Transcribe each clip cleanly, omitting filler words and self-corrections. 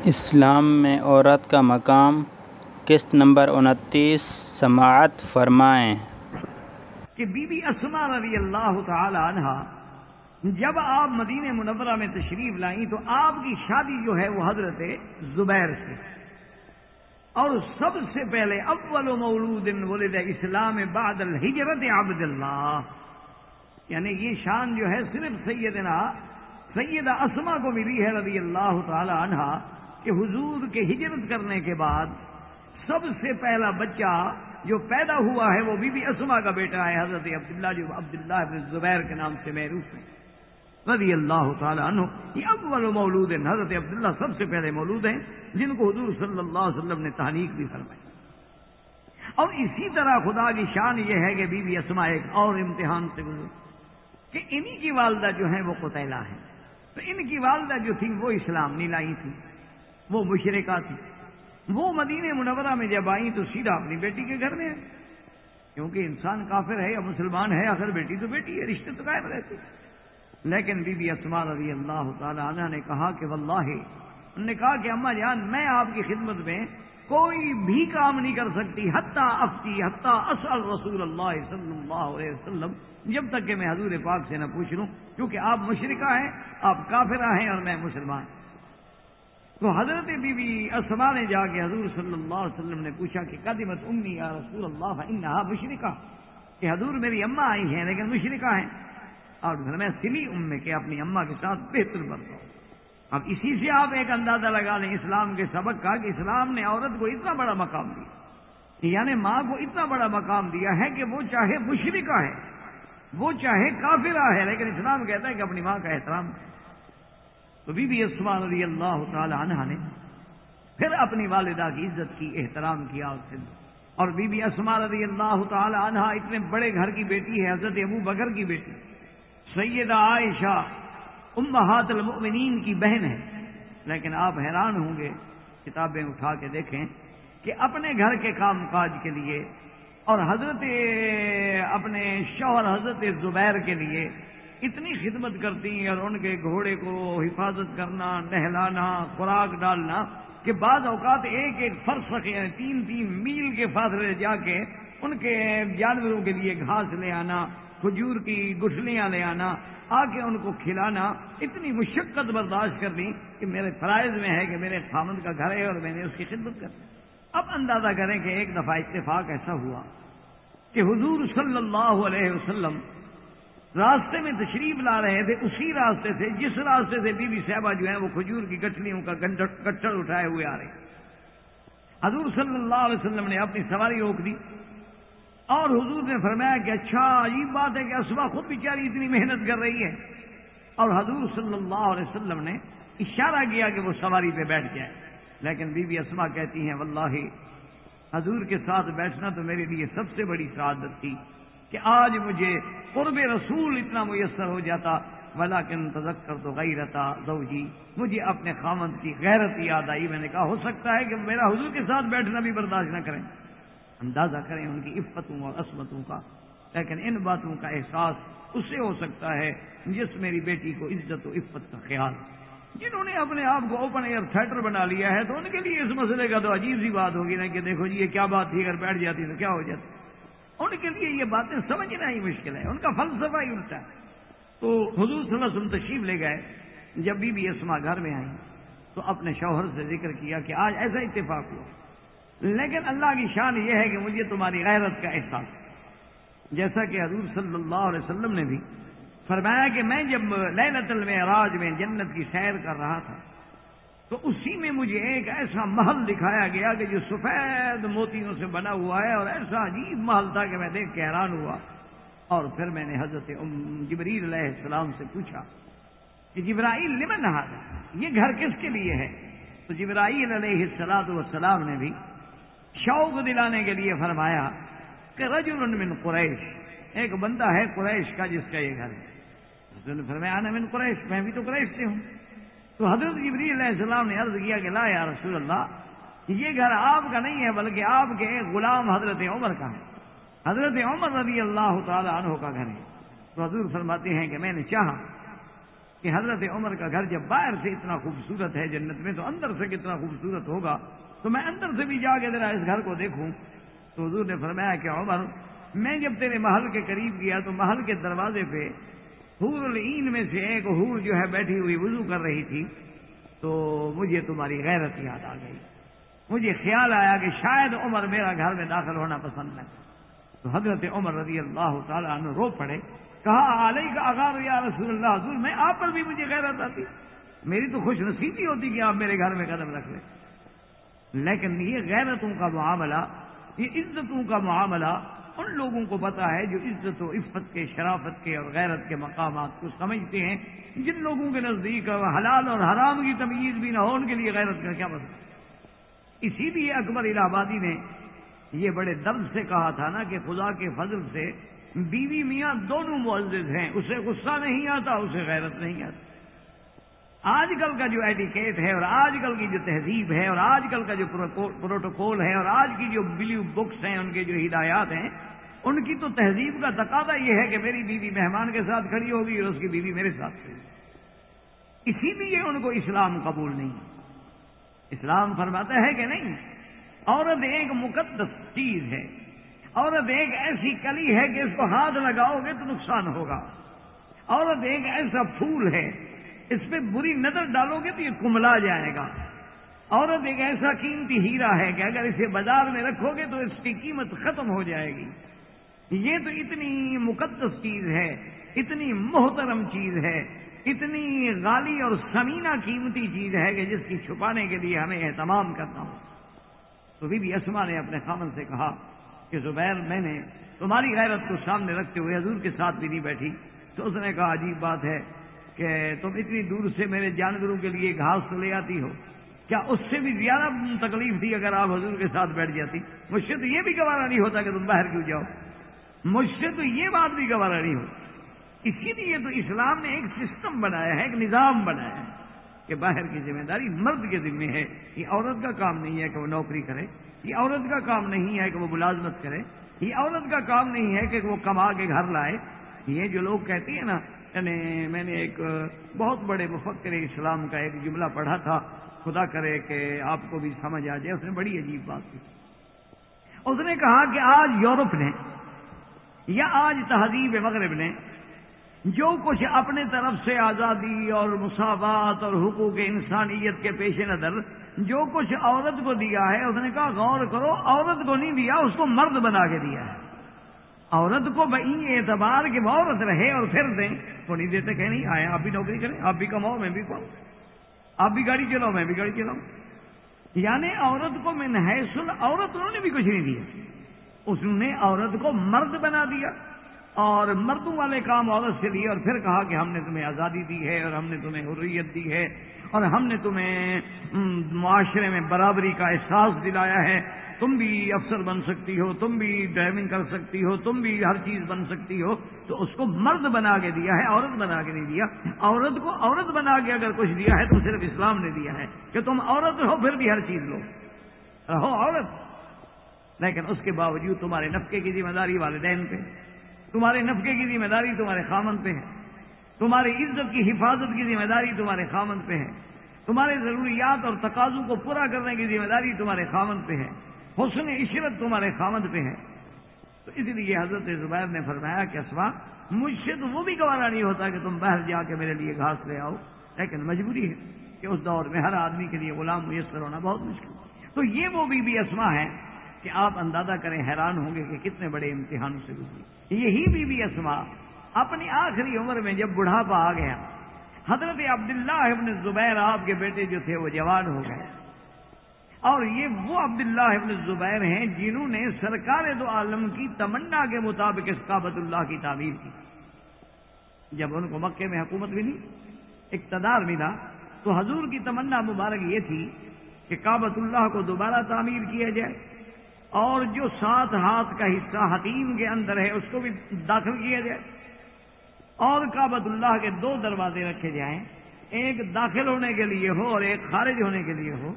اسلام میں عورت کا مقام، قسط نمبر 29 سماعت فرمائیں کہ بی بی اسماء رضی اللہ تعالی عنہا جب آپ مدینہ منورہ میں تشریف لائیں تو آپ کی شادی جو ہے وہ حضرت زبیر سے، اور سب سے پہلے اول مولود ولد اسلام بعد الہجرت عبد اللہ، یعنی یہ شان جو ہے صرف سیدہ اسماء کو ملی ہے رضی اللہ تعالی عنہا کہ حضور کے ہجرت کرنے کے بعد سب سے پہلا بچہ جو پیدا ہوا ہے وہ بی بی اسماء کا بیٹا ہے حضرت عبداللہ، جو عبداللہ بن زبیر کے نام سے معروف ہے رضی اللہ تعالی عنہ۔ یہ اول مولود ہیں، حضرت عبداللہ سب سے پہلے مولود ہیں جن کو حضور صلی اللہ علیہ وسلم نے تحنیک بھی فرمائی۔ اور اسی طرح خدا کی شان یہ ہے کہ بی بی اسماء ایک اور امتحان سے گزری کہ انہی کی والدہ جو ہیں وہ قتیلہ ہیں، تو ان کی والدہ جو تھی وہ اسلام نہیں لائی تھی، وہ مشرکہ تھی۔ وہ مدینہ منورہ میں جب آئیں تو سیدھا اپنی بیٹی کے گھر میں آئیں، کیونکہ انسان کافر ہے یا مسلمان ہے، آخر بیٹی تو بیٹی ہے، رشتے تو قائم رہتے۔ لیکن بی بی اسماء رضی اللہ تعالی عنہ نے کہا کہ واللہ، انہوں نے کہا کہ اماں جان میں آپ کی خدمت میں کوئی بھی کام نہیں کر سکتی حتیٰ اسأل رسول اللہ صلی اللہ علیہ وسلم، جب تک کہ میں حضور پاک سے نہ پوچھ لوں، کیونکہ آپ مشرکہ ہیں، آپ کافرہ ہیں اور میں مسلمان۔ تو حضرت بی بی اسماء نے جا کے حضور صلی اللہ علیہ وسلم نے پوچھا کہ قدمت امی یا رسول اللہ فانہا مشرکہ، کہ حضور میری اماں آئی ہیں لیکن مشرکہ ہیں، اور میں سلی میں کہ اپنی اماں کے ساتھ بہتر برتاؤ۔ اب اسی سے آپ ایک اندازہ لگا لیں اسلام کے سبق کا کہ اسلام نے عورت کو اتنا بڑا مقام دیا، یعنی ماں کو اتنا بڑا مقام دیا ہے کہ وہ چاہے مشرکہ ہے، وہ چاہے کافرہ ہے، لیکن اسلام کہتا ہے کہ اپنی ماں کا احترام۔ تو بی بی اسماء رضی اللہ تعالی عنہا نے پھر اپنی والدہ کی عزت کی، احترام کیا اس سے۔ اور بی بی اسماء رضی اللہ تعالی عنہا اتنے بڑے گھر کی بیٹی ہے، حضرت ابو بکر کی بیٹی، سیدہ عائشہ امہات المؤمنین کی بہن ہے، لیکن آپ حیران ہوں گے کتابیں اٹھا کے دیکھیں کہ اپنے گھر کے کام کاج کے لیے اور حضرت اپنے شوہر حضرت زبیر کے لیے اتنی خدمت کرتی ہیں، اور ان کے گھوڑے کو حفاظت کرنا، نہلانا، خوراک ڈالنا، کہ بعض اوقات ایک فرسخ یعنی 3 میل کے فاصلے جا کے ان کے جانوروں کے لیے گھاس لے آنا، کھجور کی گٹھلیاں لے آنا، آ کے ان کو کھلانا، اتنی مشقت برداشت کرنی کہ میرے فرائض میں ہے کہ میرے خامند کا گھر ہے اور میں نے اس کی خدمت کرنی۔ اب اندازہ کریں کہ ایک دفعہ اتفاق ایسا ہوا کہ حضور صلی اللہ علیہ وسلم راستے میں تشریف لا رہے تھے، اسی راستے سے جس راستے سے بی بی صاحبہ جو ہیں وہ کھجور کی گٹھلیوں کا گٹھڑ اٹھائے ہوئے آ رہے ہیں۔ حضور صلی اللہ علیہ وسلم نے اپنی سواری روک دی اور حضور نے فرمایا کہ اچھا عجیب بات ہے کہ اسماء خود بیچاری اتنی محنت کر رہی ہے، اور حضور صلی اللہ علیہ وسلم نے اشارہ کیا کہ وہ سواری پہ بیٹھ جائے، لیکن بی بی اسماء کہتی ہیں واللہ حضور کے ساتھ بیٹھنا تو میرے لیے سب سے بڑی سعادت تھی کہ آج مجھے قرب رسول اتنا میسر ہو جاتا، ولیکن تذکرت غیرت زوجی، مجھے اپنے خامند کی غیرت یاد آئی۔ میں نے کہا ہو سکتا ہے کہ میرا حضور کے ساتھ بیٹھنا بھی برداشت نہ کریں۔ اندازہ کریں ان کی عفتوں اور عصمتوں کا، لیکن ان باتوں کا احساس اس سے ہو سکتا ہے جس میری بیٹی کو عزت و عفت کا خیال۔ جنہوں نے اپنے آپ کو اوپن ایئر تھیٹر بنا لیا ہے تو ان کے لیے اس مسئلے کا تو عجیب سی بات ہوگی نا کہ دیکھو جی یہ کیا بات تھی، اگر بیٹھ جاتی تو کیا ہو جاتا۔ ان کے لیے یہ باتیں سمجھنا ہی مشکل ہے، ان کا فلسفہ ہی الٹا ہے۔ تو حضور صلی اللہ علیہ وسلم تشریف لے گئے، جب بی بی اسماء گھر میں آئیں تو اپنے شوہر سے ذکر کیا کہ آج ایسا اتفاق ہوا، لیکن اللہ کی شان یہ ہے کہ مجھے تمہاری غیرت کا احساس ہے۔ جیسا کہ حضور صلی اللہ علیہ وسلم نے بھی فرمایا کہ میں جب لیلۃ المعراج میں جنت کی سیر کر رہا تھا تو اسی میں مجھے ایک ایسا محل دکھایا گیا کہ جو سفید موتیوں سے بنا ہوا ہے، اور ایسا عجیب محل تھا کہ میں دیکھ کے حیران ہوا۔ اور پھر میں نے حضرت جبریل علیہ السلام سے پوچھا کہ جبرائیل لمن ھذا، یہ گھر کس کے لیے ہے؟ تو جبرائیل علیہ السلام نے بھی شوق دلانے کے لیے فرمایا کہ رجل من قریش، ایک بندہ ہے قریش کا جس کا یہ گھر ہے۔ حضرت نے فرمایا انا من قریش، میں بھی تو قریش سے ہوں۔ تو حضرت جبریل علیہ السلام نے عرض کیا کہ لا یا رسول اللہ، یہ گھر آپ کا نہیں ہے بلکہ آپ کے ایک غلام حضرت عمر کا ہے، حضرت عمر رضی اللہ تعالی عنہ کا گھر ہے۔ تو حضور فرماتے ہیں کہ میں نے چاہا کہ حضرت عمر کا گھر جب باہر سے اتنا خوبصورت ہے جنت میں، تو اندر سے کتنا خوبصورت ہوگا، تو میں اندر سے بھی جا کے ذرا اس گھر کو دیکھوں۔ تو حضور نے فرمایا کہ عمر، میں جب تیرے محل کے قریب گیا تو محل کے دروازے پہ حور العین میں سے ایک حور جو ہے بیٹھی ہوئی وضو کر رہی تھی، تو مجھے تمہاری غیرت یاد آ گئی، مجھے خیال آیا کہ شاید عمر میرا گھر میں داخل ہونا پسند نہ کرے۔ تو حضرت عمر رضی اللہ تعالیٰ عنہ رو پڑے، کہا علیک اغار یا رسول اللہ، حضور میں آپ پر بھی مجھے غیرت آتی، میری تو خوش نصیبی ہوتی کہ آپ میرے گھر میں قدم رکھ لیں، لیکن یہ غیرتوں کا معاملہ، یہ عزتوں کا معاملہ ان لوگوں کو پتا ہے جو عزت و عفت کے، شرافت کے اور غیرت کے مقامات کو سمجھتے ہیں۔ جن لوگوں کے نزدیک حلال اور حرام کی تمیز بھی نہ ہو، ان کے لیے غیرت کا کیا مطلب؟ اسی لیے اکبر الہ آبادی نے یہ بڑے درد سے کہا تھا نا کہ خدا کے فضل سے بیوی میاں دونوں معزز ہیں، اسے غصہ نہیں آتا، اسے غیرت نہیں آتی۔ آج کل کا جو ایٹیکیٹ ہے اور آج کل کی جو تہذیب ہے اور آج کل کا جو پروٹوکول ہے اور آج کی جو بلیو بکس ہیں، ان کے جو ہدایات ہیں، ان کی تو تہذیب کا تقاضا یہ ہے کہ میری بیوی مہمان کے ساتھ کھڑی ہوگی اور اس کی بیوی میرے ساتھ کھڑی ہوگی۔ اسی لیے ان کو اسلام قبول نہیں۔ اسلام فرماتا ہے کہ نہیں، عورت ایک مقدس چیز ہے، عورت ایک ایسی کلی ہے کہ اس کو ہاتھ لگاؤ گے تو نقصان ہوگا، عورت ایک ایسا پھول ہے، اس پہ بری نظر ڈالو گے تو یہ کملا جائے گا، عورت ایک ایسا قیمتی ہیرا ہے کہ اگر اسے بازار میں رکھو گے تو اس کی قیمت ختم ہو جائے گی۔ یہ تو اتنی مقدس چیز ہے، اتنی محترم چیز ہے، اتنی غالی اور ثمینہ قیمتی چیز ہے کہ جس کی چھپانے کے لیے ہمیں اہتمام کرنا ہو۔ تو بی بی اسما نے اپنے خاوند سے کہا کہ زبیر، میں نے تمہاری غیرت کو سامنے رکھتے ہوئے حضور کے ساتھ بھی نہیں بیٹھی۔ تو اس نے کہا عجیب بات ہے کہ تم اتنی دور سے میرے جانوروں کے لیے گھاس تو لے آتی ہو، کیا اس سے بھی زیادہ تکلیف تھی اگر آپ حضور کے ساتھ بیٹھ جاتی؟ مجھ سے تو یہ بھی گوارا نہیں ہوتا کہ تم باہر کیوں جاؤ، مجھ سے تو یہ بات بھی گوارا نہیں ہوتی۔ اسی لیے تو اسلام نے ایک سسٹم بنایا ہے، ایک نظام بنایا ہے کہ باہر کی ذمہ داری مرد کے ذمہ ہے۔ یہ عورت کا کام نہیں ہے کہ وہ نوکری کرے، یہ عورت کا کام نہیں ہے کہ وہ ملازمت کرے، یہ عورت کا کام نہیں ہے کہ وہ کما کے گھر لائے۔ یہ جو لوگ کہتے ہیں نا، یعنی میں نے ایک بہت بڑے مفکر اسلام کا ایک جملہ پڑھا تھا، خدا کرے کہ آپ کو بھی سمجھ آ جائے، اس نے بڑی عجیب بات کی۔ اس نے کہا کہ آج یورپ نے یا آج تہذیب مغرب نے جو کچھ اپنے طرف سے آزادی اور مساوات اور حقوق انسانیت کے پیش نظر جو کچھ عورت کو دیا ہے، اس نے کہا غور کرو، عورت کو نہیں دیا، اس کو مرد بنا کے دیا ہے۔ عورت کو بئی اعتبار کہ وہ عورت رہے اور پھر دیں، وہ نہیں دیتے کہ نہیں آئے آپ بھی نوکری کریں، آپ بھی کماؤ میں بھی کماؤں، آپ بھی گاڑی چلاؤ میں بھی گاڑی چلاؤں۔ یعنی عورت کو من حیث عورت انہوں نے بھی کچھ نہیں دیا، اس نے عورت کو مرد بنا دیا اور مردوں والے کام عورت سے لیے، اور پھر کہا کہ ہم نے تمہیں آزادی دی ہے اور ہم نے تمہیں حریت دی ہے اور ہم نے تمہیں معاشرے میں برابری کا احساس دلایا ہے، تم بھی افسر بن سکتی ہو، تم بھی ڈرائیونگ کر سکتی ہو، تم بھی ہر چیز بن سکتی ہو۔ تو اس کو مرد بنا کے دیا ہے، عورت بنا کے نہیں دیا۔ عورت کو عورت بنا کے اگر کچھ دیا ہے تو صرف اسلام نے دیا ہے کہ تم عورت ہو پھر بھی ہر چیز لو، رہو عورت، لیکن اس کے باوجود تمہارے نفقے کی ذمہ داری والدین پہ، تمہارے نفقے کی ذمہ داری تمہارے خامند پہ ہے، تمہاری عزت کی حفاظت کی ذمہ داری تمہارے خامند پہ ہے، تمہارے ضروریات اور تقاضوں کو پورا کرنے کی ذمہ داری تمہارے خامند پہ ہے، حسن عشرت تمہارے خامند پہ ہے۔ تو اس لیے حضرت زبیر نے فرمایا کہ اسما، مجھ سے تو وہ بھی گوارا نہیں ہوتا کہ تم باہر جا کے میرے لیے گھاس لے آؤ، لیکن مجبوری ہے کہ اس دور میں ہر آدمی کے لیے غلام میسر ہونا بہت مشکل۔ تو یہ وہ بی بی اسما ہے کہ آپ اندازہ کریں، حیران ہوں گے کہ کتنے بڑے امتحانوں سے گزری۔ یہی بی بی اسما اپنی آخری عمر میں جب بڑھاپا آ گیا، حضرت عبداللہ ابن زبیر آپ کے بیٹے جو تھے وہ جوان ہو گئے، اور یہ وہ عبداللہ ابن زبیر ہیں جنہوں نے سرکار دو عالم کی تمنا کے مطابق اس کعبۃ اللہ کی تعمیر کی۔ جب ان کو مکے میں حکومت ملی، اقتدار ملا، تو حضور کی تمنا مبارک یہ تھی کہ کعبۃ اللہ کو دوبارہ تعمیر کیا جائے، اور جو 7 ہاتھ کا حصہ حتیم کے اندر ہے اس کو بھی داخل کیا جائے، اور کعبۃ اللہ کے 2 دروازے رکھے جائیں، ایک داخل ہونے کے لیے ہو اور ایک خارج ہونے کے لیے ہو،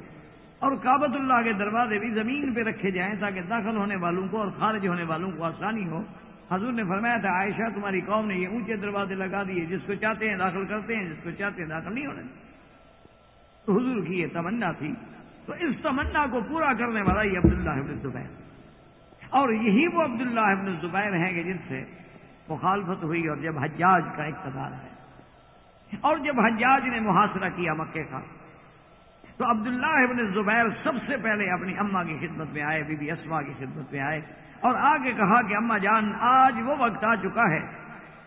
اور کعبۃ اللہ کے دروازے بھی زمین پہ رکھے جائیں تاکہ داخل ہونے والوں کو اور خارج ہونے والوں کو آسانی ہو، حضور نے فرمایا تھا عائشہ تمہاری قوم نے یہ اونچے دروازے لگا دیے، جس کو چاہتے ہیں داخل کرتے ہیں، جس کو چاہتے ہیں داخل نہیں ہونے دیتے۔ تو حضور کی یہ تمنا تھی، تو اس تمنا کو پورا کرنے والا یہ عبداللہ ابن الزبیر، اور یہی وہ عبداللہ ابن الزبیر ہیں کہ جن سے مخالفت ہوئی اور جب حجاج کا اقتدار ہے، اور جب حجاج نے محاصرہ کیا مکے کا، تو عبداللہ ابن الزبیر سب سے پہلے اپنی اماں کی خدمت میں آئے، بی بی اسماء کی خدمت میں آئے اور آگے کہا کہ اماں جان آج وہ وقت آ چکا ہے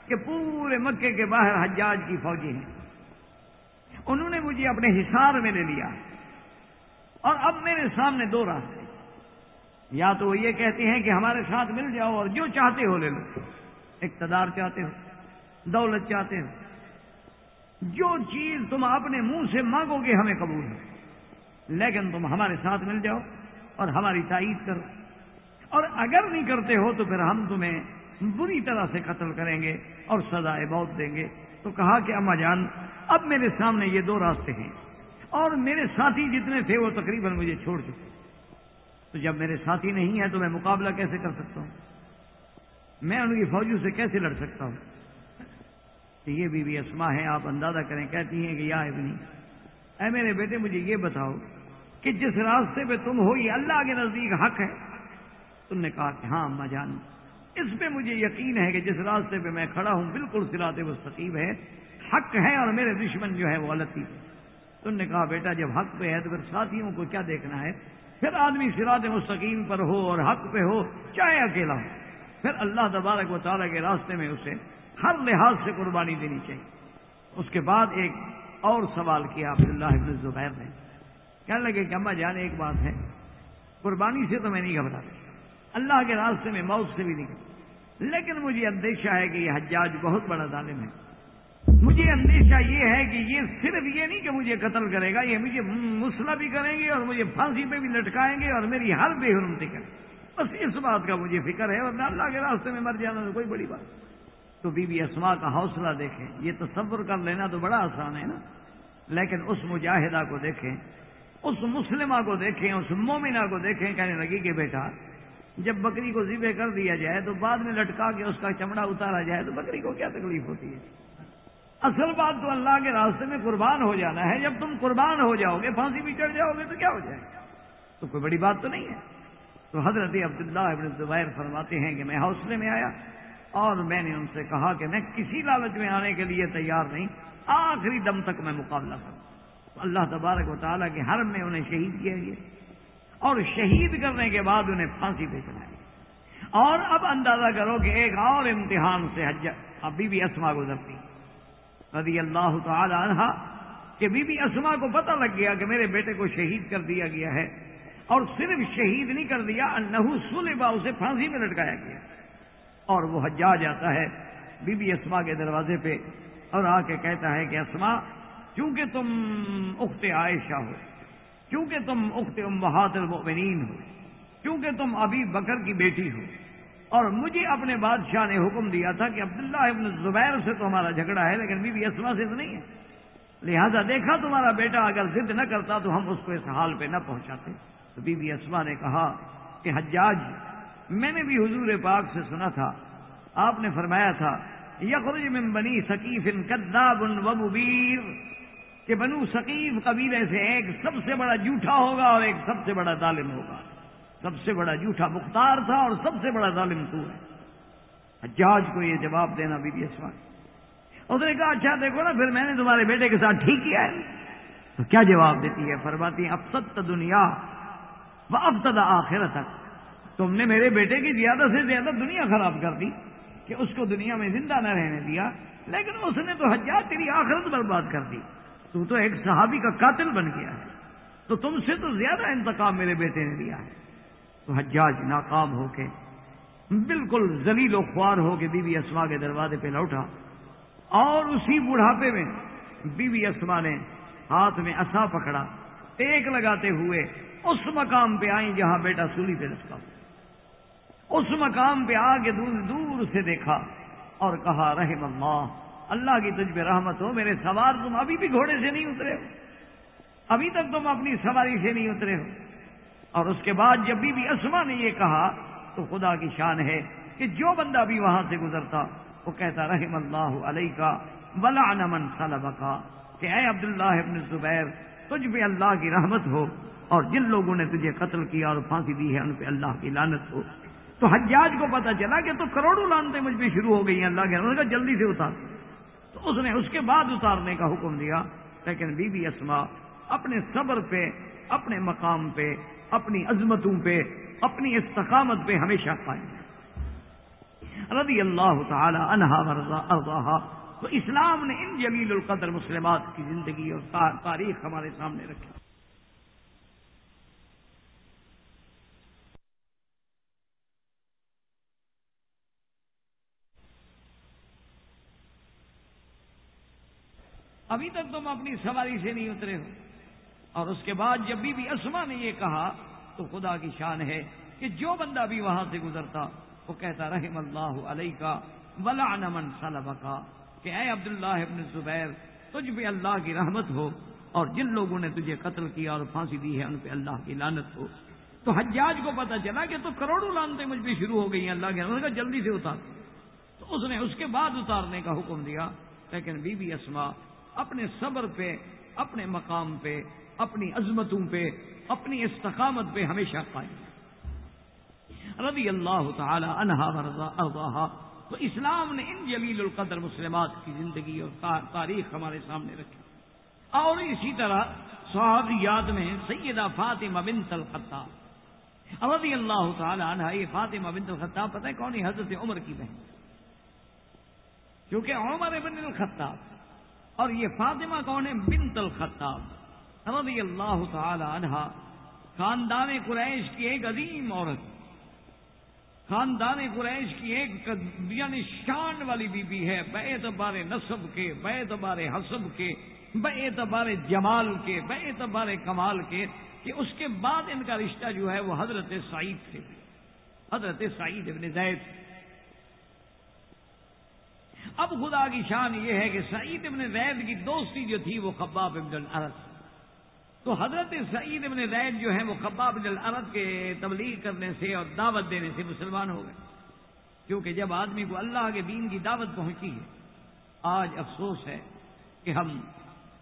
کہ پورے مکے کے باہر حجاج کی فوجیں ہیں، انہوں نے مجھے اپنے حصار میں لے لیا اور اب میرے سامنے دو راستے، یا تو وہ یہ کہتے ہیں کہ ہمارے ساتھ مل جاؤ اور جو چاہتے ہو لے لو، اقتدار چاہتے ہو، دولت چاہتے ہو، جو چیز تم اپنے منہ سے مانگو گے ہمیں قبول ہے، لیکن تم ہمارے ساتھ مل جاؤ اور ہماری تائید کرو، اور اگر نہیں کرتے ہو تو پھر ہم تمہیں بری طرح سے قتل کریں گے اور سزائے موت دیں گے۔ تو کہا کہ اماں جان اب میرے سامنے یہ دو راستے ہیں اور میرے ساتھی جتنے تھے وہ تقریباً مجھے چھوڑ چکے، تو جب میرے ساتھی نہیں ہیں تو میں مقابلہ کیسے کر سکتا ہوں، میں ان کی فوجوں سے کیسے لڑ سکتا ہوں؟ تو یہ بی بی اسماء ہیں، آپ اندازہ کریں، کہتی ہیں کہ یا ابنی، اے میرے بیٹے مجھے یہ بتاؤ کہ جس راستے پہ تم ہو یہ اللہ کے نزدیک حق ہے؟ تم نے کہا کہ ہاں اماں جان، اس پہ مجھے یقین ہے کہ جس راستے پہ میں کھڑا ہوں بالکل صراط مستقیم ہے، حق ہے، اور میرے دشمن جو ہے وہ غلطی ہے۔ تم نے کہا بیٹا جب حق پہ ہے تو پھر ساتھیوں کو کیا دیکھنا ہے؟ پھر آدمی صراط مستقیم پر ہو اور حق پہ ہو چاہے اکیلا ہو، پھر اللہ تبارک و تعالیٰ کے راستے میں اسے ہر لحاظ سے قربانی دینی چاہیے۔ اس کے بعد ایک اور سوال کیا عبداللہ ابن الزبیر نے، کہنے لگے کہ اماں جان ایک بات ہے، قربانی سے تو میں نہیں گھبراتا، اللہ کے راستے میں موت سے بھی نہیں گھبراتا، لیکن مجھے اندیشہ ہے کہ یہ حجاج بہت بڑا ظالم ہے، مجھے اندیشہ یہ ہے کہ یہ صرف یہ نہیں کہ مجھے قتل کرے گا، یہ مجھے مسلح بھی کریں گے اور مجھے پھانسی پہ بھی لٹکائیں گے اور میری ہر بے حرمتی کریں گے، بس اس بات کا مجھے فکر ہے، ورنہ اللہ کے راستے میں مر جانا تو کوئی بڑی بات۔ تو بی بی اسماء کا حوصلہ دیکھیں، یہ تصور کر لینا تو بڑا آسان ہے نا، لیکن اس مجاہدہ کو دیکھیں، اس مسلمہ کو دیکھیں، اس مومنہ کو دیکھیں، کہنے لگی کہ بیٹا جب بکری کو ذبح کر دیا جائے تو بعد میں لٹکا کے اس کا چمڑا اتارا جائے تو بکری کو کیا تکلیف ہوتی ہے؟ اصل بات تو اللہ کے راستے میں قربان ہو جانا ہے، جب تم قربان ہو جاؤ گے، پھانسی بھی چڑھ جاؤ گے تو کیا ہو جائے گا؟ تو کوئی بڑی بات تو نہیں ہے۔ تو حضرت عبداللہ ابن الزبیر فرماتے ہیں کہ میں حوصلے میں آیا اور میں نے ان سے کہا کہ میں کسی لالچ میں آنے کے لیے تیار نہیں، آخری دم تک میں مقابلہ کروں۔ تو اللہ تبارک و تعالیٰ کے حرم میں انہیں شہید کیا گیا اور شہید کرنے کے بعد انہیں پھانسی پہ چڑھایا گیا۔ اور اب اندازہ کرو کہ ایک اور امتحان سے بی بی اسماء گزرتی رضی اللہ تعالی عنہا، کہ بی بی اسماء کو پتہ لگ گیا کہ میرے بیٹے کو شہید کر دیا گیا ہے، اور صرف شہید نہیں کر دیا، انہو صلب، اسے پھانسی پہ لٹکایا گیا۔ اور وہ حجاج آتا ہے بی بی اسماء کے دروازے پہ اور آ کے کہتا ہے کہ اسماء، چونکہ تم اخت عائشہ ہو، چونکہ تم اخت امہات المؤمنین ہو، چونکہ تم ابی بکر کی بیٹی ہو، اور مجھے اپنے بادشاہ نے حکم دیا تھا کہ عبداللہ ابن الزبیر سے تو ہمارا جھگڑا ہے لیکن بی بی اسماء سے تو نہیں ہے، لہذا دیکھا تمہارا بیٹا اگر ضد نہ کرتا تو ہم اس کو اس حال پہ نہ پہنچاتے۔ تو بی بی اسماء نے کہا کہ حجاج، میں نے بھی حضور پاک سے سنا تھا، آپ نے فرمایا تھا یخرج من بنی ثقیف کذاب و مبیر، کہ بنو ثقیف قبیلے سے ایک سب سے بڑا جھوٹا ہوگا اور ایک سب سے بڑا ظالم ہوگا۔ سب سے بڑا جھوٹا مختار تھا اور سب سے بڑا ظالم تو ہے۔ حجاج کو یہ جواب دینا بی بی اسماء، اس نے کہا اچھا دیکھو نا، پھر میں نے تمہارے بیٹے کے ساتھ ٹھیک کیا ہے؟ تو کیا جواب دیتی ہے؟ فرماتی ہیں افسدت دنیا و افسد آخرتک، تم نے میرے بیٹے کی زیادہ سے زیادہ دنیا خراب کر دی کہ اس کو دنیا میں زندہ نہ رہنے دیا، لیکن اس نے تو حجاج تیری آخرت برباد کر دی، تو ایک صحابی کا قاتل بن گیا ہے، تو تم سے تو زیادہ انتقام میرے بیٹے نے لیا ہے۔ تو حجاج ناکام ہو کے بالکل ذلیل و خوار ہو کے بی بی اسماء کے دروازے پہ لوٹا، اور اسی بڑھاپے میں بی بی اسماء نے ہاتھ میں عصا پکڑا، ٹیک لگاتے ہوئے اس مقام پہ آئیں جہاں بیٹا سولی پہ لٹکا، اس مقام پہ آ کے دور دور سے دیکھا اور کہا رحم اللہ کی تجھ پہ رحمت ہو، میرے سوار تم ابھی بھی گھوڑے سے نہیں اترے ہو، ابھی تک تم اپنی سواری سے نہیں اترے ہو۔ اور اس کے بعد جب بی بی اسماء نے یہ کہا تو خدا کی شان ہے کہ جو بندہ بھی وہاں سے گزرتا وہ کہتا رحم اللہ علیکا ولعن من صلبکا، کہ اے عبداللہ ابن زبیر تجھ پہ اللہ کی رحمت ہو، اور جن لوگوں نے تجھے قتل کیا اور پھانسی دی ہے ان پہ اللہ کی لعنت ہو۔ تو حجاج کو پتا چلا کہ تو کروڑوں لعنتیں مجھ پہ شروع ہو گئی ہیں اللہ کے، انہوں نے کہا جلدی سے اتار۔ تو اس نے اس کے بعد اتارنے کا حکم دیا، لیکن بی بی اسماء اپنے صبر پہ، اپنے مقام پہ، اپنی عظمتوں پہ، اپنی استقامت پہ ہمیشہ قائم ہے رضی اللہ تعالی عنہا ورضاہا۔ تو اسلام نے ان جلیل القدر مسلمات کی زندگی اور تاریخ ہمارے سامنے رکھی۔ ابھی تک تم اپنی سواری سے نہیں اترے ہو، اور اس کے بعد جب بی بی اسماء نے یہ کہا تو خدا کی شان ہے کہ جو بندہ بھی وہاں سے گزرتا وہ کہتا رحم اللہ علیکا ولعن من صلبکا، کہ اے عبداللہ ابن زبیر تجھ پہ اللہ کی رحمت ہو، اور جن لوگوں نے تجھے قتل کیا اور پھانسی دی ہے ان پہ اللہ کی لعنت ہو۔ تو حجاج کو پتا چلا کہ تو کروڑوں لعنتیں مجھ پہ شروع ہو گئی ہیں اللہ کے، انہوں نے کہا جلدی سے اتار۔ تو اس نے اس کے بعد اتارنے کا حکم دیا، لیکن بی بی اسماء اپنے صبر پہ، اپنے مقام پہ، اپنی عظمتوں پہ، اپنی استقامت پہ ہمیشہ قائم ہے رضی اللہ تعالی عنہا ورضاہا۔ تو اسلام نے ان جلیل القدر مسلمات کی زندگی اور تاریخ ہمارے سامنے رکھی۔ اور اسی طرح صحابیات میں سیدہ فاطمہ بنت الخطاب رضی اللہ تعالی عنہا، یہ فاطمہ بنت الخطاب پتہ ہے کون ہے؟ حضرت عمر کی بہن، کیونکہ عمر بن الخطاب، اور یہ فاطمہ کون ہے؟ بنت الخطاب رضی اللہ تعالی عنہا، خاندان قریش کی ایک عظیم عورت، خاندان قریش کی ایک یعنی شان والی بی بی ہے، بے اعتبار نسب کے، بے اعتبار حسب کے، بے اعتبار جمال کے، بے اعتبار کمال کے، کہ اس کے بعد ان کا رشتہ جو ہے وہ حضرت سعید سے، حضرت سعید ابن زید۔ اب خدا کی شان یہ ہے کہ سعید ابن زید کی دوستی جو تھی وہ خباب ابن الارت، تو حضرت سعید ابن زید جو ہیں وہ خباب ابن الارت کے تبلیغ کرنے سے اور دعوت دینے سے مسلمان ہو گئے، کیونکہ جب آدمی کو اللہ کے دین کی دعوت پہنچی ہے، آج افسوس ہے کہ ہم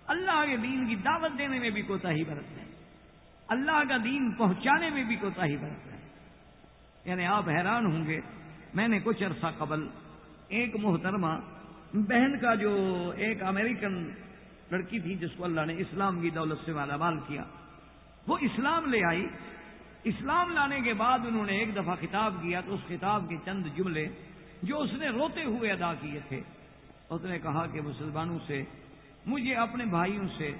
اللہ کے دین کی دعوت دینے میں بھی کوتاہی برت رہے ہیں، اللہ کا دین پہنچانے میں بھی کوتاہی برت رہے ہیں۔ یعنی آپ حیران ہوں گے، میں نے کچھ عرصہ قبل ایک محترمہ بہن کا جو ایک امریکن لڑکی تھی جس کو اللہ نے اسلام کی دولت سے مالا مال کیا، وہ اسلام لے آئی، اسلام لانے کے بعد انہوں نے ایک دفعہ خطاب کیا، تو اس خطاب کے چند جملے جو اس نے روتے ہوئے ادا کیے تھے، اس نے کہا کہ مسلمانوں سے، مجھے اپنے بھائیوں سے،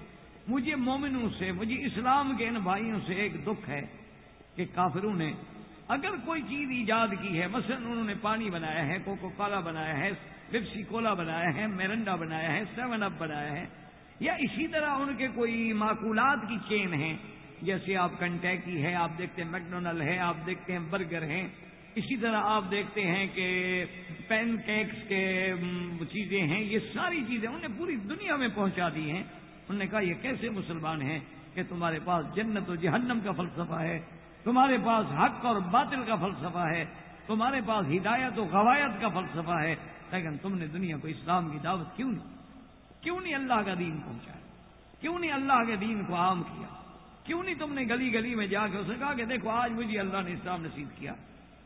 مجھے مومنوں سے، مجھے اسلام کے ان بھائیوں سے ایک دکھ ہے کہ کافروں نے اگر کوئی چیز ایجاد کی ہے، مثلا انہوں نے پانی بنایا ہے، کوکو کولا بنایا ہے، پیپسی کولا بنایا ہے، میرنڈا بنایا ہے، 7 اپ بنایا ہے، یا اسی طرح ان کے کوئی معقولات کی چین ہیں، جیسے آپ کنٹیکی ہے، آپ دیکھتے ہیں میکڈونلڈ ہے، آپ دیکھتے ہیں برگر ہیں، اسی طرح آپ دیکھتے ہیں کہ پین کیکس کے چیزیں ہیں، یہ ساری چیزیں انہوں نے پوری دنیا میں پہنچا دی ہیں۔ انہوں نے کہا یہ کیسے مسلمان ہیں کہ تمہارے پاس جنت و جہنم کا فلسفہ ہے، تمہارے پاس حق اور باطل کا فلسفہ ہے، تمہارے پاس ہدایت و غوایت کا فلسفہ ہے، لیکن تم نے دنیا کو اسلام کی دعوت کیوں نہیں اللہ کا دین پہنچایا، کیوں نہیں اللہ کے دین کو عام کیا، کیوں نہیں تم نے گلی گلی میں جا کے اسے کہا کہ دیکھو آج مجھے اللہ نے اسلام نصیب کیا،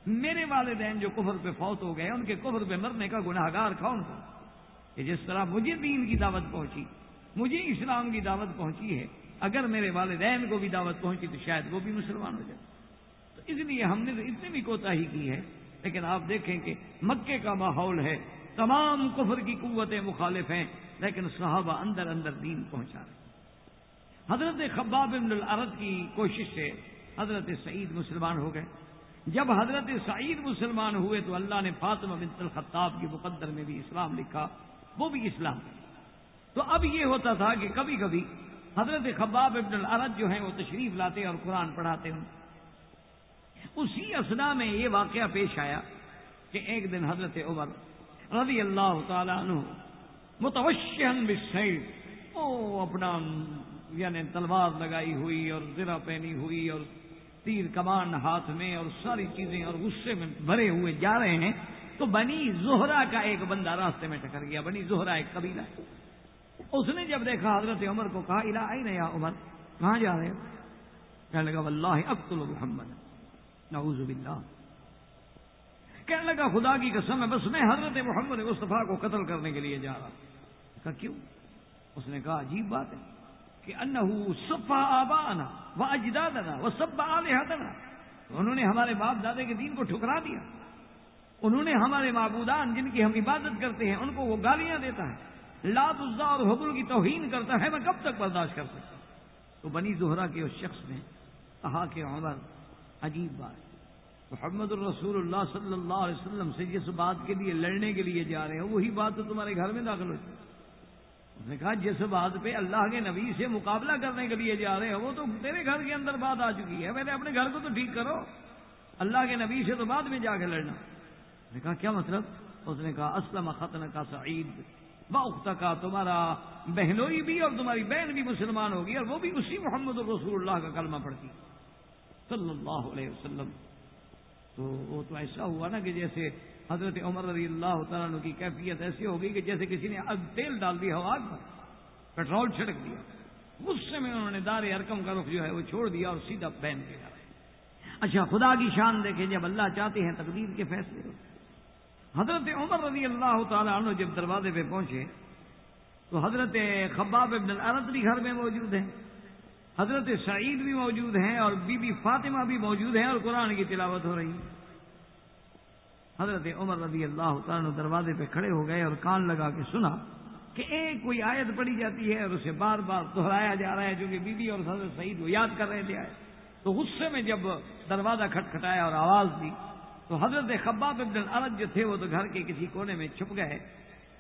میرے والدین جو کفر پہ فوت ہو گئے ان کے کفر پہ مرنے کا گناہگار کون تھا، کہ جس طرح مجھے دین کی دعوت پہنچی، مجھے اسلام کی دعوت پہنچی ہے، اگر میرے والدین کو بھی دعوت پہنچی تو شاید وہ بھی مسلمان ہو جائے۔ تو اس لیے ہم نے تو اتنی بھی کوتاہی کی ہے، لیکن آپ دیکھیں کہ مکے کا ماحول ہے، تمام کفر کی قوتیں مخالف ہیں، لیکن صحابہ اندر اندر دین پہنچا رہے۔ حضرت خباب بن الارت کی کوشش سے حضرت سعید مسلمان ہو گئے۔ جب حضرت سعید مسلمان ہوئے تو اللہ نے فاطمہ بنت الخطاب کی مقدر میں بھی اسلام لکھا، وہ بھی اسلام۔ تو اب یہ ہوتا تھا کہ کبھی کبھی حضرت خباب بن الارت جو ہیں وہ تشریف لاتے اور قرآن پڑھاتے ہوں۔ اسی اثنا میں یہ واقعہ پیش آیا کہ ایک دن حضرت عمر رضی اللہ تعالی عنہ متوشحاً بالسیف، اپنا یعنی تلوار لگائی ہوئی اور زرہ پہنی ہوئی اور تیر کمان ہاتھ میں اور ساری چیزیں اور غصے میں بھرے ہوئے جا رہے ہیں تو بنی زہرہ کا ایک بندہ راستے میں ٹکر گیا. بنی زہرہ ایک قبیلہ ہے. اس نے جب دیکھا حضرت عمر کو کہا الی این یا عمر, کہاں جا رہے ہو؟ کہنے لگا واللہ اقتل محمد. نعوذ باللہ. کہنے لگا خدا کی قسم ہے بس میں حضرت محمد مصطفیٰ کو قتل کرنے کے لیے جا رہا. کہا کیوں؟ اس نے کہا عجیب بات ہے کہ انہو صفا آباءنا و اجدادنا و سب آلہتنا. انہوں نے ہمارے باپ دادے کے دین کو ٹھکرا دیا. انہوں نے ہمارے معبودان جن کی ہم عبادت کرتے ہیں ان کو وہ گالیاں دیتا ہے, لات عزا اور حبل کی توہین کرتا ہے. میں کب تک برداشت کر سکتا ہوں؟ تو بنی زہرہ کے اس شخص نے کہا کہ عمر عجیب بات, محمد الرسول اللہ صلی اللہ علیہ وسلم سے جس بات کے لیے لڑنے کے لیے جا رہے ہو وہی بات تو تمہارے گھر میں داخل ہوتی. اس نے کہا جس بات پہ اللہ کے نبی سے مقابلہ کرنے کے لیے جا رہے ہو وہ تو تیرے گھر کے اندر بات آ چکی ہے. پہلے اپنے گھر کو تو ٹھیک کرو, اللہ کے نبی سے تو بعد میں جا کے لڑنا. اس نے کہا کیا مطلب؟ اس نے کہا اسلم ختن کا سعید باخت کا, تمہارا بہنوئی بھی اور تمہاری بہن بھی مسلمان ہوگی اور وہ بھی اسی محمد الرسول اللہ کا کلمہ پڑھتی صلی اللہ علیہ وسلم. تو وہ تو ایسا ہوا نا کہ جیسے حضرت عمر رضی اللہ تعالیٰ عنہ کی کیفیت ایسی ہو گئی کہ جیسے کسی نے اب تیل ڈال دیا ہوا آگ پر, پیٹرول چھڑک دیا. غصے میں انہوں نے دار ارقم کا رخ جو ہے وہ چھوڑ دیا اور سیدھا بہن کے گھر. اچھا خدا کی شان دیکھیں, جب اللہ چاہتے ہیں تقدیر کے فیصلے ہوتے ہیں. حضرت عمر رضی اللہ تعالیٰ عنہ جب دروازے پہ پہنچے تو حضرت خباب ابن الارت بھی گھر میں موجود ہیں, حضرت سعید بھی موجود ہیں اور بی بی فاطمہ بھی موجود ہیں اور قرآن کی تلاوت ہو رہی ہے. حضرت عمر رضی اللہ تعالیٰ عنہ دروازے پہ کھڑے ہو گئے اور کان لگا کے سنا کہ ایک کوئی آیت پڑھی جاتی ہے اور اسے بار بار دہرایا جا رہا ہے جو کہ بی بی اور حضرت سعید وہ یاد کر رہے تھے. تو غصے میں جب دروازہ کھٹکھٹایا اور آواز دی تو حضرت خباب ابن الارت جو تھے وہ تو گھر کے کسی کونے میں چھپ گئے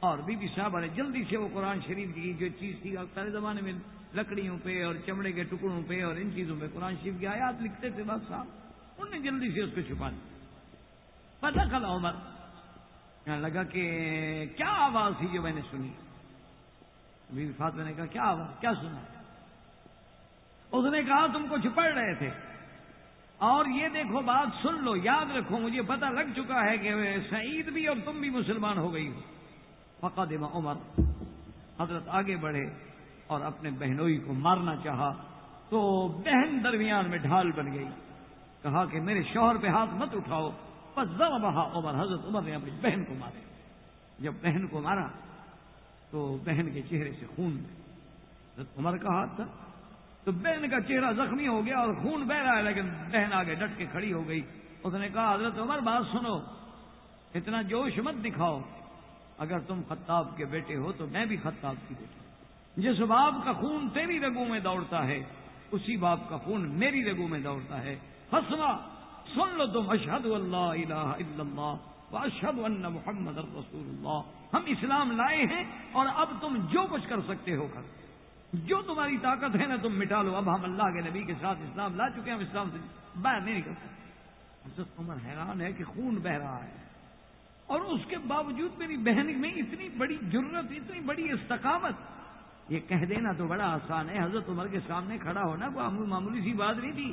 اور بی بی صاحبہ نے جلدی سے وہ قرآن شریف کی جو چیز تھی, پہلے زمانے میں لکڑیوں پہ اور چمڑے کے ٹکڑوں پہ اور ان چیزوں پہ قرآن شریف کی آیات لکھتے تھے بس صاحب, انہوں نے جلدی سے اس کو چھپا دیا. پتہ کل عمر کہنے لگا کہ کیا آواز تھی جو میں نے سنی؟ بی بی فاطمہ نے کہا کیا آواز, کیا سنا؟ اس نے کہا تم کو چھپڑ رہے تھے اور یہ دیکھو بات سن لو, یاد رکھو مجھے پتہ لگ چکا ہے کہ سعید بھی اور تم بھی مسلمان ہو گئی ہو. فقدم عمر, حضرت آگے بڑھے اور اپنے بہنوئی کو مارنا چاہا تو بہن درمیان میں ڈھال بن گئی. کہا کہ میرے شوہر پہ ہاتھ مت اٹھاؤ. بس ضربہا عمر, حضرت عمر نے اپنی بہن کو مارے. جب بہن کو مارا تو بہن کے چہرے سے خون, حضرت عمر کا ہاتھ تھا تو بہن کا چہرہ زخمی ہو گیا اور خون بہ رہا ہے, لیکن بہن آگے ڈٹ کے کھڑی ہو گئی. اس نے کہا حضرت عمر بات سنو, اتنا جوش مت دکھاؤ. اگر تم خطاب کے بیٹے ہو تو میں بھی خطاب کی بیٹی. جس باپ کا خون تیری رگوں میں دوڑتا ہے اسی باپ کا خون میری رگوں میں دوڑتا ہے. فسما, سن لو تم, اشہد اللہ الہ الا اللہ و اشہد ان محمد رسول اللہ. ہم اسلام لائے ہیں اور اب تم جو کچھ کر سکتے ہو کر, جو تمہاری طاقت ہے نا تم مٹا لو. اب ہم اللہ کے نبی کے ساتھ اسلام لا چکے ہیں, ہم اسلام سے باہر نہیں نکل سکتے. حضرت عمر حیران ہے کہ خون بہ رہا ہے اور اس کے باوجود میری بہن میں اتنی بڑی جرت, اتنی بڑی استقامت. یہ کہہ دینا تو بڑا آسان ہے, حضرت عمر کے سامنے کھڑا ہونا کوئی معمولی سی بات نہیں تھی.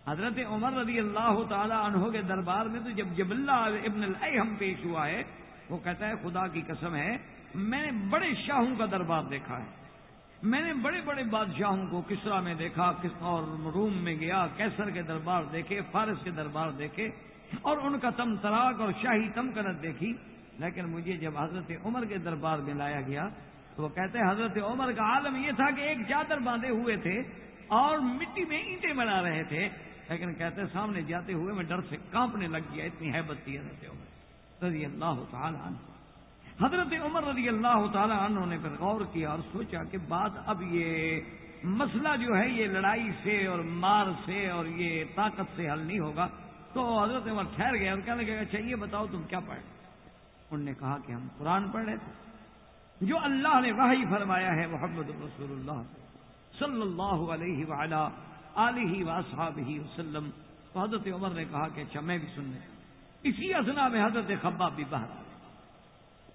حضرت عمر رضی اللہ تعالی عنہ کے دربار میں تو جب جبلہ ابن الایہم پیش ہوا ہے وہ کہتا ہے خدا کی قسم ہے میں نے بڑے شاہوں کا دربار دیکھا ہے, میں نے بڑے بڑے بادشاہوں کو کسرا میں دیکھا اور روم میں گیا, کیسر کے دربار دیکھے, فارس کے دربار دیکھے اور ان کا تم تراک اور شاہی تمکنت دیکھی, لیکن مجھے جب حضرت عمر کے دربار میں لایا گیا تو وہ کہتے ہیں حضرت عمر کا عالم یہ تھا کہ ایک چادر باندھے ہوئے تھے اور مٹی میں اینٹیں بنا رہے تھے, لیکن کہتے ہیں سامنے جاتے ہوئے میں ڈر سے کانپنے لگ گیا, اتنی ہیبت تھی حضرت عمر رضی اللہ تعالی عنہ. حضرت عمر رضی اللہ تعالی عنہ نے پھر غور کیا اور سوچا کہ بات اب یہ مسئلہ جو ہے یہ لڑائی سے اور مار سے اور یہ طاقت سے حل نہیں ہوگا. تو حضرت عمر ٹھہر گئے اور کہنے لگے اچھا یہ بتاؤ تم کیا پڑھے؟ انہوں نے کہا کہ ہم قرآن پڑھ رہے تھے جو اللہ نے وحی فرمایا ہے محمد رسول اللہ صلی اللہ علیہ وعلا آلہ واصحابہ وسلم. تو حضرت عمر نے کہا کہ اچھا میں بھی سن لوں. اسی اثنا میں حضرت خباب بھی باہر آ گئے.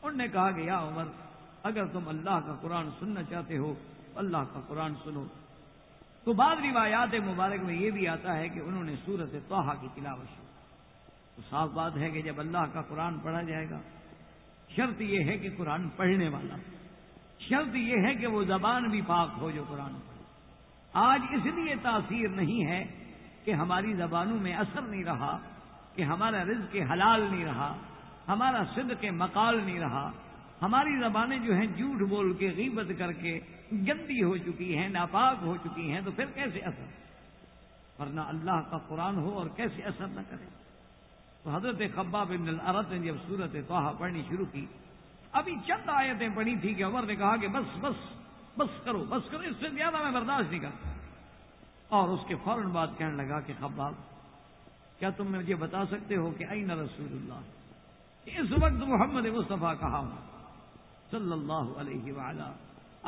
انہوں نے کہا کہ یا عمر اگر تم اللہ کا قرآن سننا چاہتے ہو اللہ کا قرآن سنو. تو بعض روایات مبارک میں یہ بھی آتا ہے کہ انہوں نے سورۃ طٰہٰ کی تلاوت شروع. تو صاف بات ہے کہ جب اللہ کا قرآن پڑھا جائے گا، شرط یہ ہے کہ قرآن پڑھنے والا، شرط یہ ہے کہ وہ زبان بھی پاک ہو جو قرآن پڑھے. آج اس لیے تاثیر نہیں ہے کہ ہماری زبانوں میں اثر نہیں رہا، کہ ہمارا رزق حلال نہیں رہا، ہمارا صدق مقال نہیں رہا، ہماری زبانیں جو ہیں جھوٹ بول کے غیبت کر کے گندی ہو چکی ہیں، ناپاک ہو چکی ہیں، تو پھر کیسے اثر؟ ورنہ اللہ کا قرآن ہو اور کیسے اثر نہ کرے؟ تو حضرت خباب بن الارت نے جب سورۃ طٰہٰ پڑھنی شروع کی، ابھی چند آیتیں پڑھی تھی کہ عمر نے کہا کہ بس بس بس کرو، اس سے زیادہ میں برداشت نہیں کرتا. اور اس کے فوراً بعد کہنے لگا کہ خباب، کیا تم مجھے بتا سکتے ہو کہ این رسول اللہ، کہ اس وقت محمد مصطفیٰ کہاں ہوں صلی اللہ علیہ وعلا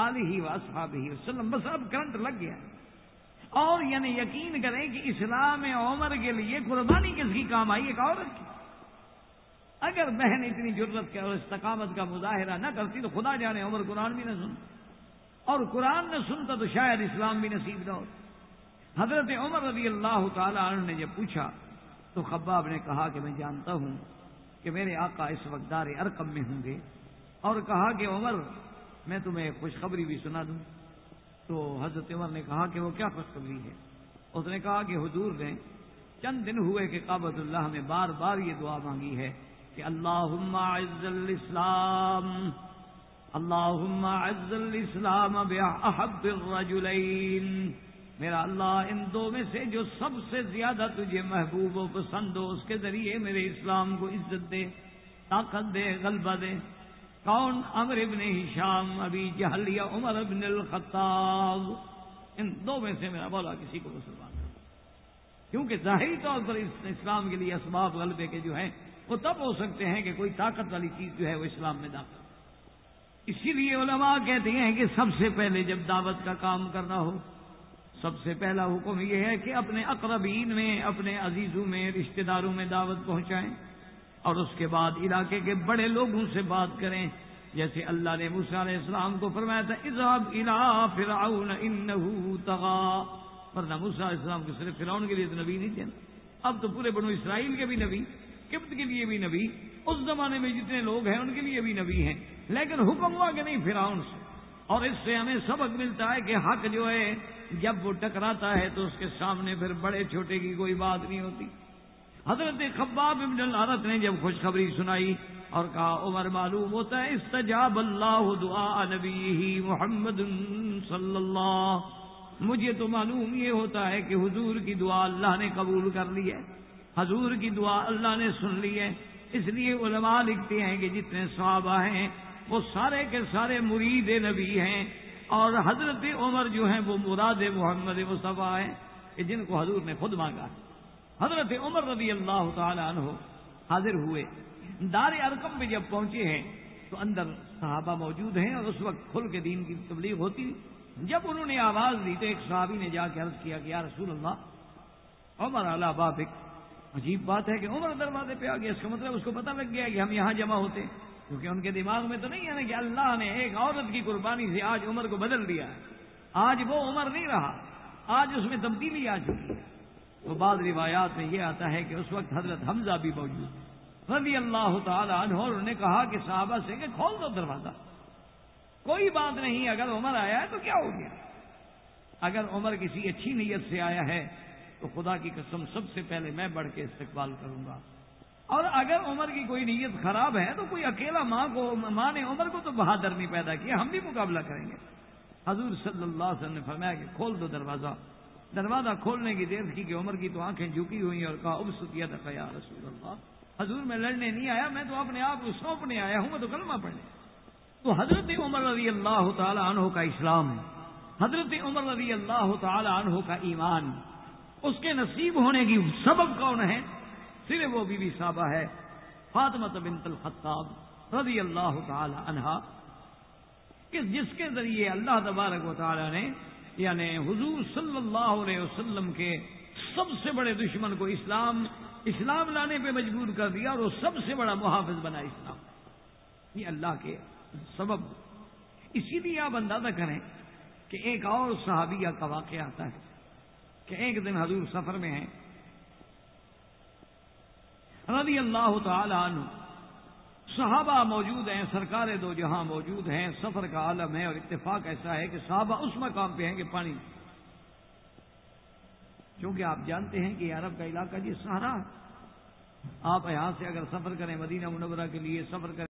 آلہ واصحابہ وسلم؟ بس اب کرنٹ لگ گیا. اور یعنی یقین کریں کہ اسلام عمر کے لیے قربانی کس کی کام آئی؟ ایک عورت کی. اگر بہن اتنی جرت اور استقامت کا مظاہرہ نہ کرتی تو خدا جانے عمر قرآن بھی نہ سنتا، اور قرآن نہ سنتا تو شاید اسلام بھی نصیب نہ ہوتا. حضرت عمر رضی اللہ تعالی عنہ نے جب پوچھا تو خباب نے کہا کہ میں جانتا ہوں کہ میرے آقا اس وقت دار ارقم میں ہوں گے، اور کہا کہ عمر میں تمہیں خوشخبری بھی سنا دوں. تو حضرت عمر نے کہا کہ وہ کیا خوشخبری ہے؟ اس نے کہا کہ حضور نے چند دن ہوئے کہ کعبۃ اللہ میں بار بار یہ دعا مانگی ہے کہ اللہم اعز الاسلام، اللہم اعز الاسلام باحب الرجلین، میرا اللہ ان دو میں سے جو سب سے زیادہ تجھے محبوب و پسند ہو اس کے ذریعے میرے اسلام کو عزت دے، طاقت دے، غلبہ دے. کون؟ عمرو ابن ہشام، ابی جہل یا عمر ابن الخطاب، ان دو میں سے میرا مولا کسی کو مسلمان ہے. کیونکہ ظاہری طور پر اسلام کے لیے اسباب غلبے کے جو ہیں وہ تب ہو سکتے ہیں کہ کوئی طاقت والی چیز جو ہے وہ اسلام میں داخل. اسی لیے علماء کہتے ہیں کہ سب سے پہلے جب دعوت کا کام کرنا ہو، سب سے پہلا حکم یہ ہے کہ اپنے اقربین میں، اپنے عزیزوں میں، رشتہ داروں میں دعوت پہنچائیں، اور اس کے بعد علاقے کے بڑے لوگوں سے بات کریں. جیسے اللہ نے موسیٰ علیہ السلام کو فرمایا تھا اذهب الى فرعون انه طغى، ورنہ موسیٰ علیہ السلام کو صرف فرعون کے لیے تو نبی نہیں تھے، اب تو پورے بنو اسرائیل کے بھی نبی، قبط کے لیے بھی نبی، اس زمانے میں جتنے لوگ ہیں ان کے لیے بھی نبی ہیں. لیکن حکم ہوا کہ نہیں فرعون سے. اور اس سے ہمیں سبق ملتا ہے کہ حق جو ہے جب وہ ٹکراتا ہے تو اس کے سامنے پھر بڑے چھوٹے کی کوئی بات نہیں ہوتی. حضرت خباب بن الارت نے جب خوشخبری سنائی اور کہا عمر معلوم ہوتا ہے استجاب اللہ دعاء نبیہ محمد صلی اللہ، مجھے تو معلوم یہ ہوتا ہے کہ حضور کی دعا اللہ نے قبول کر لی ہے، حضور کی دعا اللہ نے سن لی ہے. اس لیے علماء لکھتے ہیں کہ جتنے صحابہ ہیں وہ سارے کے سارے مرید نبی ہیں، اور حضرت عمر جو ہیں وہ مراد محمد مصطفیٰ ہیں کہ جن کو حضور نے خود مانگا. حضرت عمر رضی اللہ تعالی عنہ حاضر ہوئے، دار ارقم میں جب پہنچے ہیں تو اندر صحابہ موجود ہیں اور اس وقت کھل کے دین کی تبلیغ ہوتی. جب انہوں نے آواز دی تو ایک صحابی نے جا کے عرض کیا کہ یا رسول اللہ عمر علی بابک. عجیب بات ہے کہ عمر دروازے پہ آ گیا، اس کا مطلب اس کو پتہ لگ گیا کہ ہم یہاں جمع ہوتے، کیونکہ ان کے دماغ میں تو نہیں ہے نا کہ اللہ نے ایک عورت کی قربانی سے آج عمر کو بدل دیا ہے، آج وہ عمر نہیں رہا، آج اس میں تبدیلی آ چکی ہے. تو بعض روایات میں یہ آتا ہے کہ اس وقت حضرت حمزہ بھی موجود ہے رضی اللہ تعالی عنہ، اور انہوں نے کہا کہ صحابہ سے کہ کھول دو دروازہ، کوئی بات نہیں، اگر عمر آیا ہے تو کیا ہو گیا، اگر عمر کسی اچھی نیت سے آیا ہے تو خدا کی قسم سب سے پہلے میں بڑھ کے استقبال کروں گا، اور اگر عمر کی کوئی نیت خراب ہے تو کوئی اکیلا ماں نے عمر کو تو بہادر نہیں پیدا کیا، ہم بھی مقابلہ کریں گے. حضور صلی اللہ علیہ وسلم نے فرمایا کہ کھول دو دروازہ. دروازہ کھولنے کی دیر تھی کہ عمر کی تو آنکھیں جھکی ہوئی اور کہا ابسط یدک یا رسول اللہ، حضور میں لڑنے نہیں آیا، میں تو اپنے آپ کو سونپنے آیا ہوں، میں تو کلمہ پڑھنے. تو حضرت عمر رضی اللہ تعالی عنہ کا اسلام ہے، حضرت عمر رضی اللہ تعالی عنہ کا ایمان، اس کے نصیب ہونے کی سبب کون ہے؟ صرف وہ بی بی صاحبہ ہے فاطمہ بنت الخطاب رضی اللہ تعالی عنہا، کہ جس کے ذریعے اللہ تبارک و تعالی نے یعنی حضور صلی اللہ علیہ وسلم کے سب سے بڑے دشمن کو اسلام لانے پہ مجبور کر دیا، اور وہ سب سے بڑا محافظ بنا اسلام. یہ اللہ کے سبب. اسی لیے آپ اندازہ کریں کہ ایک اور صحابیہ کا واقعہ آتا ہے کہ ایک دن حضور سفر میں ہیں رضی اللہ تعالی عنہ، صحابہ موجود ہیں، سرکار دو جہاں موجود ہیں، سفر کا عالم ہے، اور اتفاق ایسا ہے کہ صحابہ اس مقام پہ ہیں کہ پانی، کیونکہ آپ جانتے ہیں کہ یہ عرب کا علاقہ جی صحرا ہے، آپ یہاں سے اگر سفر کریں مدینہ منورہ کے لیے سفر کریں